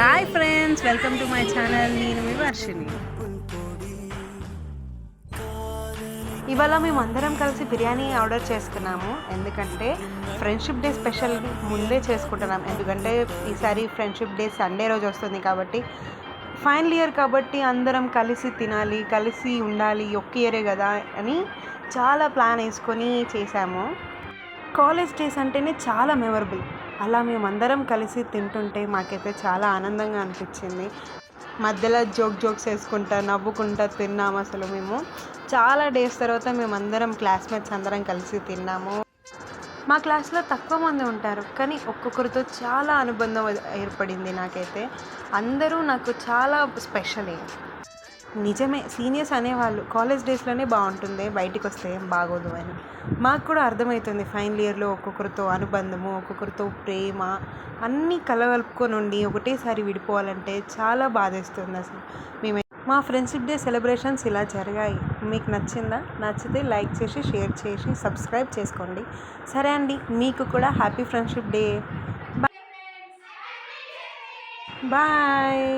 Hi friends, welcome to my channel. నేను మీ వర్షిని. ఇవాళ మేము అందరం కలిసి బిర్యానీ ఆర్డర్ చేసుకున్నాము. ఎందుకంటే ఫ్రెండ్షిప్ డే స్పెషల్ ముందే చేసుకుంటున్నాం. ఎందుకంటే ఈసారి ఫ్రెండ్షిప్ డే సండే రోజు వస్తుంది కాబట్టి, ఫైనల్ ఇయర్ కాబట్టి అందరం కలిసి తినాలి, కలిసి ఉండాలి, ఒక్క ఇయరే కదా అని చాలా ప్లాన్ వేసుకొని చేశాము. కాలేజ్ డేస్ అంటేనే చాలా మెమరబుల్. అలా మేమందరం కలిసి తింటుంటే మాకైతే చాలా ఆనందంగా అనిపించింది. మధ్యలో జోక్స్ వేసుకుంటా నవ్వుకుంటా తిన్నాము. అసలు మేము చాలా డేస్ తర్వాత మేమందరం క్లాస్మేట్స్ అందరం కలిసి తిన్నాము. మా క్లాస్లో తక్కువ మంది ఉంటారు, కానీ ఒక్కొక్కరితో చాలా అనుబంధం ఏర్పడింది. నాకైతే అందరూ నాకు చాలా స్పెషలే. నిజమే, సీనియర్స్ అనేవాళ్ళు కాలేజ్ డేస్లోనే బాగుంటుంది, బయటికి వస్తే ఏం బాగోదు అని. మాకు కూడా అర్థమవుతుంది ఫైనల్ ఇయర్లో ఒక్కొక్కరితో అనుబంధము, ఒక్కొక్కరితో ప్రేమ అన్నీ కలగలుపుకొని ఉండి ఒకటేసారి విడిపోవాలంటే చాలా బాధేస్తుంది. అసలు మా ఫ్రెండ్షిప్ డే సెలబ్రేషన్స్ ఇలా జరిగాయి. మీకు నచ్చిందా? నచ్చితే లైక్ చేసి, షేర్ చేసి, సబ్స్క్రైబ్ చేసుకోండి. సరే అండి, మీకు కూడా హ్యాపీ ఫ్రెండ్షిప్ డే. బాయ్.